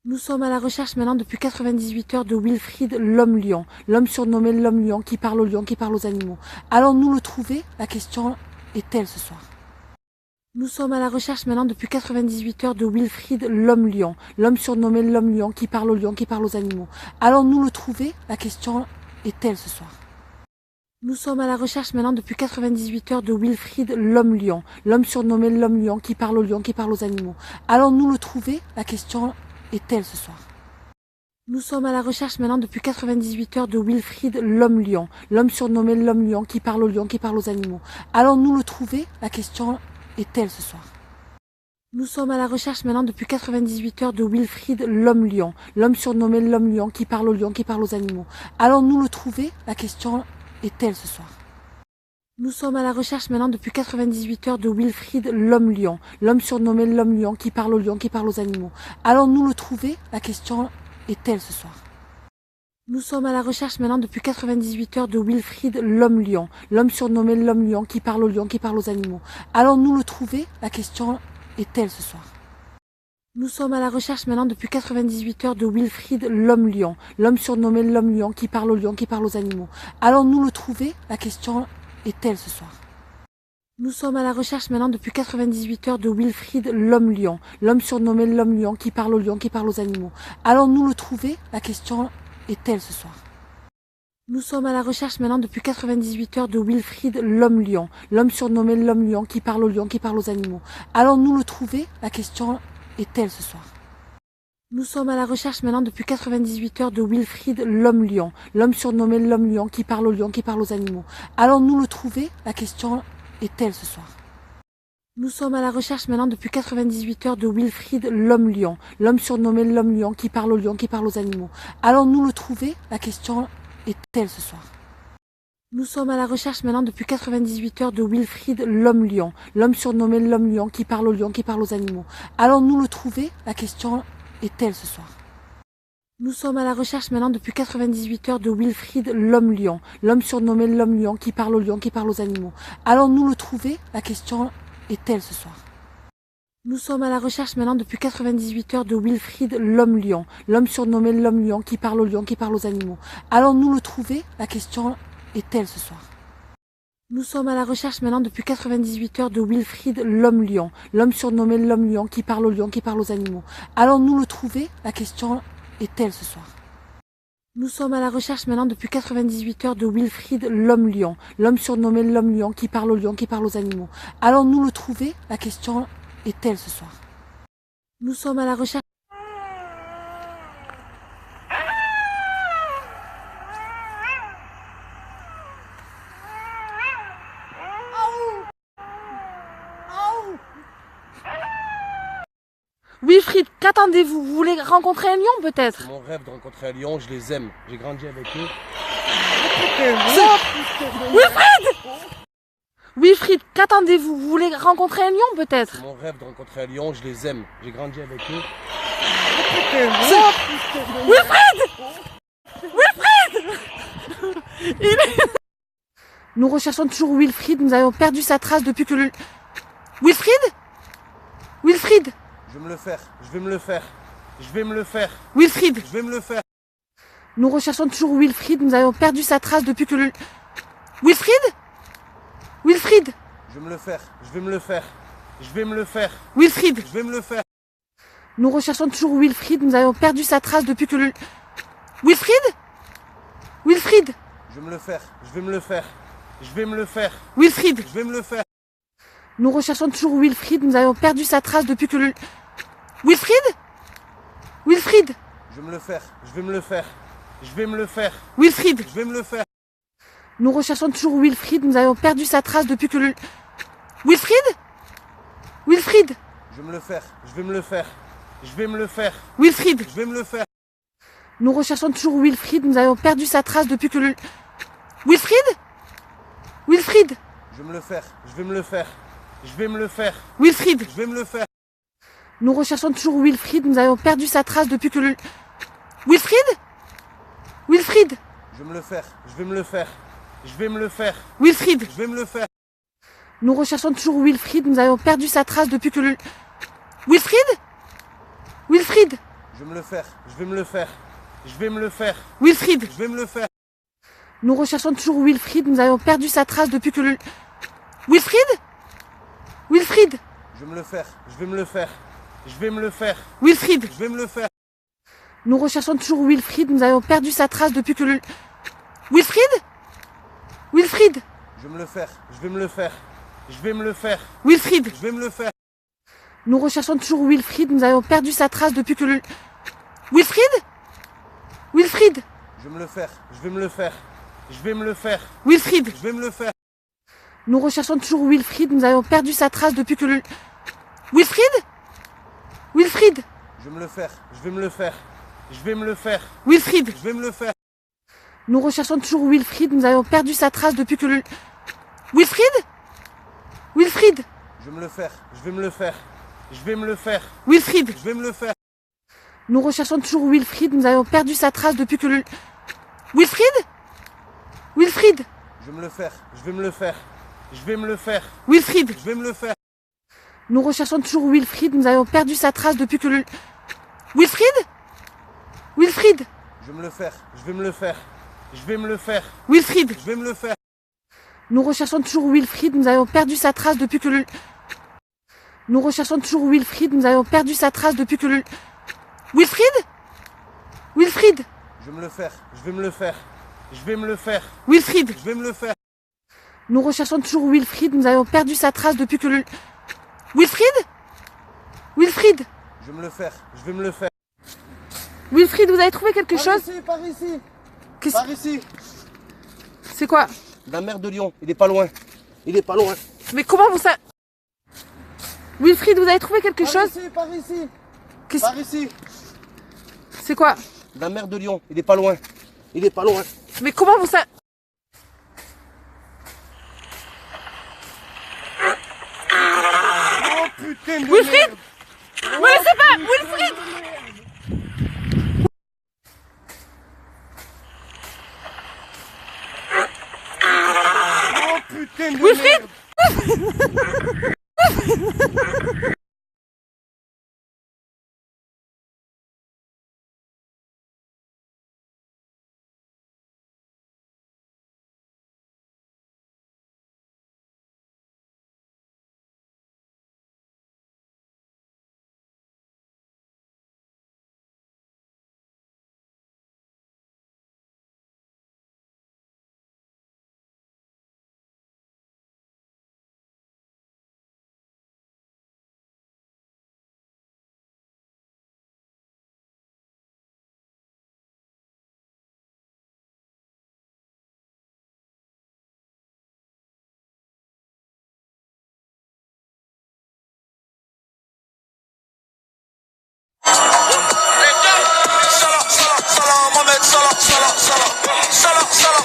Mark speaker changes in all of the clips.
Speaker 1: Nous sommes à la recherche maintenant depuis 98 heures de Wilfried l'homme-lion, l'homme surnommé l'homme-lion qui parle aux lions, qui parle aux animaux. Allons-nous le trouver? La question est-elle ce soir? Nous sommes à la recherche maintenant depuis 98 heures de Wilfried l'homme-lion, l'homme surnommé l'homme-lion qui parle aux lions, qui parle aux animaux. Allons-nous le trouver? La question est-elle ce soir? Nous sommes à la recherche maintenant depuis 98 heures de Wilfried l'homme-lion, l'homme surnommé l'homme-lion qui parle aux lions, qui parle aux animaux. Allons-nous le trouver? La question est-elle ce soir? Nous sommes à la recherche maintenant depuis 98 heures de Wilfried l'homme-lion, l'homme surnommé l'homme-lion qui parle aux lions, qui parle aux animaux. Allons-nous le trouver? La question est-elle ce soir? Nous sommes à la recherche maintenant depuis 98 heures de Wilfried l'homme-lion, l'homme surnommé l'homme-lion qui parle aux lions, qui parle aux animaux. Allons-nous le trouver? La question est-elle ce soir? Nous sommes à la recherche maintenant depuis 98 heures de Wilfried l'homme-lion, l'homme surnommé l'homme-lion qui parle aux lions, qui parle aux animaux. Allons-nous le trouver? La question est-elle ce soir? Nous sommes à la recherche maintenant depuis 98 heures de Wilfried l'homme-lion, l'homme surnommé l'homme-lion qui parle aux lions, qui parle aux animaux. Allons-nous le trouver? La question est-elle ce soir? Nous sommes à la recherche maintenant depuis 98 heures de Wilfried l'homme-lion, l'homme surnommé l'homme-lion qui parle aux lions, qui parle aux animaux. Allons-nous le trouver? La question est-elle ce soir? Nous sommes à la recherche maintenant depuis 98 heures de Wilfried l'homme-lion, l'homme surnommé l'homme-lion qui parle aux lions, qui parle aux animaux. Allons-nous le trouver? La question est-elle ce soir? Nous sommes à la recherche maintenant depuis 98 heures de Wilfried l'homme-lion, l'homme surnommé l'homme-lion qui parle aux lions, qui parle aux animaux. Allons-nous le trouver? La question est-elle ce soir? Nous sommes à la recherche maintenant depuis 98 heures de Wilfried l'homme-lion, l'homme surnommé l'homme-lion qui parle aux lions, qui parle aux animaux. Allons-nous le trouver? La question est-elle ce soir? Nous sommes à la recherche maintenant depuis 98 heures de Wilfried l'homme-lion, l'homme surnommé l'homme-lion qui parle aux lions, qui parle aux animaux. Allons-nous le trouver? La question est-elle ce soir? Nous sommes à la recherche maintenant depuis 98 heures de Wilfried l'homme-lion, l'homme surnommé l'homme-lion qui parle aux lions, qui parle aux animaux. Allons-nous le trouver? La question est-elle ce soir? Nous sommes à la recherche maintenant depuis 98 heures de Wilfried l'homme-lion, l'homme surnommé l'homme-lion qui parle aux lions, qui parle aux animaux. Allons-nous le trouver? La question est-elle ce soir? Nous sommes à la recherche maintenant depuis 98 heures de Wilfried l'homme-lion, l'homme surnommé l'homme-lion qui parle aux lions, qui parle aux animaux. Allons-nous le trouver? La question est-elle ce soir? Nous sommes à la recherche maintenant depuis 98 heures de Wilfried l'homme-lion, l'homme surnommé l'homme-lion qui parle aux lions, qui parle aux animaux. Allons-nous le trouver? La question est-elle ce soir? Nous sommes à la recherche maintenant depuis 98 heures de Wilfried l'homme-lion, l'homme surnommé l'homme-lion qui parle aux lions, qui parle aux animaux. Allons-nous le trouver? La question est-elle ce soir? Nous sommes à la recherche... Wilfried, qu'attendez-vous? Vous voulez rencontrer un lion peut-être?
Speaker 2: C'est mon rêve de rencontrer un lion, je les aime. J'ai grandi avec eux.
Speaker 1: Wilfried! Wilfried, qu'attendez-vous? Vous voulez rencontrer un lion peut-être?
Speaker 2: C'est mon rêve de rencontrer un lion, je les aime. J'ai grandi avec eux.
Speaker 1: Wilfried! Nous recherchons toujours Wilfried, nous avons perdu sa trace depuis que le... Wilfried? Wilfried?
Speaker 2: Je vais me le faire, je vais me le faire. Je vais me le faire,
Speaker 1: Wilfried?
Speaker 2: je vais me le faire.
Speaker 1: Nous recherchons toujours Wilfried, nous avons perdu sa trace depuis que le... Wilfried? Wilfried?
Speaker 2: Je vais me le faire, je vais me le faire. Je vais me le faire,
Speaker 1: Wilfried?
Speaker 2: je vais me le faire.
Speaker 1: Nous recherchons toujours Wilfried, nous avons perdu sa trace depuis que le... Wilfried? Wilfried?
Speaker 2: Je vais me le faire, je vais me le faire. Je vais me le faire,
Speaker 1: Wilfried?
Speaker 2: je vais me le faire.
Speaker 1: Nous recherchons toujours Wilfried, nous avons perdu sa trace depuis que le... Wilfried? Wilfried?
Speaker 2: Je vais me le faire, je vais me le faire. Je vais me le faire,
Speaker 1: Wilfried?
Speaker 2: je vais me le faire.
Speaker 1: Nous recherchons toujours Wilfried, nous avons perdu sa trace depuis que le... Wilfried? Wilfried?
Speaker 2: Je vais me le faire, je vais me le faire. Je vais me le faire,
Speaker 1: Wilfried?
Speaker 2: je vais me le faire.
Speaker 1: Nous recherchons toujours Wilfried, nous avons perdu sa trace depuis que le... Wilfried? Wilfried?
Speaker 2: Je vais me le faire, je vais me le faire. Je vais me le faire,
Speaker 1: Wilfried?
Speaker 2: je vais me le faire.
Speaker 1: Nous recherchons toujours Wilfried, nous avons perdu sa trace depuis que le... Wilfried? Wilfried?
Speaker 2: Je vais me le faire, je vais me le faire. Je vais me le faire,
Speaker 1: Wilfried?
Speaker 2: je vais me le faire.
Speaker 1: Nous recherchons toujours Wilfried, nous avons perdu sa trace depuis que le... Wilfried? Wilfried?
Speaker 2: Je Je vais me le faire. Je vais me le faire. Je vais me le faire.
Speaker 1: Wilfried,
Speaker 2: Je vais me le faire.
Speaker 1: nous recherchons toujours Wilfried. Nous avons perdu sa trace depuis que le... Wilfried Wilfried
Speaker 2: Je vais me le faire. Je vais me le faire. Je vais me le faire.
Speaker 1: Wilfried,
Speaker 2: Je vais me le faire.
Speaker 1: nous recherchons toujours Wilfried. Nous avons perdu sa trace depuis que le... Wilfried Wilfried
Speaker 2: Je vais me le faire. Je vais me le faire. Je vais me le faire.
Speaker 1: Wilfried,
Speaker 2: Je vais me le faire.
Speaker 1: nous recherchons toujours Wilfried. Nous avons perdu sa trace depuis que le... Wilfried Wilfried
Speaker 2: Je vais me le faire. Je vais me le faire. Je vais me le faire.
Speaker 1: Wilfried,
Speaker 2: Je vais me le faire.
Speaker 1: nous recherchons toujours Wilfried. Nous avons perdu sa trace depuis que le... Wilfried Wilfried
Speaker 2: Je vais me le faire. Je vais me le faire. Je vais me le faire.
Speaker 1: Wilfried,
Speaker 2: Je vais me le faire.
Speaker 1: nous recherchons toujours Wilfried. Nous avons perdu sa trace depuis que le... Wilfried Wilfried
Speaker 2: Je vais me le faire. Je vais me le faire. Je vais me le faire.
Speaker 1: Wilfried,
Speaker 2: Je vais me le faire.
Speaker 1: nous recherchons toujours Wilfried. Nous avons perdu sa trace depuis que le... Wilfried Wilfried
Speaker 2: Je vais me le faire. Je vais me le faire. Je vais me le faire.
Speaker 1: Wilfried,
Speaker 2: Je vais me le faire.
Speaker 1: nous recherchons toujours Wilfried. Nous avons perdu sa trace depuis que le... Wilfried Wilfried
Speaker 2: Je vais me le faire. Je vais me le faire. Je vais me le faire.
Speaker 1: Wilfried,
Speaker 2: Je vais me le faire.
Speaker 1: nous recherchons toujours Wilfried. Nous avons perdu sa trace depuis que le... Nous recherchons toujours Wilfried. Nous avons perdu sa trace depuis que le... Wilfried Wilfried
Speaker 2: Je vais me le faire. Je vais me le faire. Je vais me le faire.
Speaker 1: Wilfried,
Speaker 2: Je vais me le faire.
Speaker 1: nous recherchons toujours Wilfried. Nous avons perdu sa trace depuis que le... Wilfried Wilfried
Speaker 2: Je vais me le faire. Je vais me le faire.
Speaker 1: Wilfried, vous avez trouvé quelque
Speaker 2: Par
Speaker 1: chose
Speaker 2: ici, par ici.
Speaker 1: Qu'est-ce-
Speaker 2: Par ici.
Speaker 1: C'est quoi?
Speaker 2: La mer de Lyon. Il est pas loin. Il est pas loin.
Speaker 1: Mais comment vous ça... Wilfried, vous avez trouvé quelque
Speaker 2: Par
Speaker 1: chose?
Speaker 2: ici, par ici.
Speaker 1: Qu'est-ce-
Speaker 2: Par ici.
Speaker 1: C'est quoi?
Speaker 2: La mer de Lyon. Il est pas loin. Il est pas loin.
Speaker 1: Mais comment vous ça...
Speaker 2: Oh putain de
Speaker 1: Wilfried
Speaker 2: merde.
Speaker 1: Me laissez pas Wilfried
Speaker 2: Oh putain de
Speaker 1: Wilfried
Speaker 2: merde.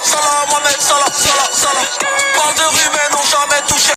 Speaker 3: Salah, Mohamed Salah, Salah. Parle de rue mais n'ont jamais touché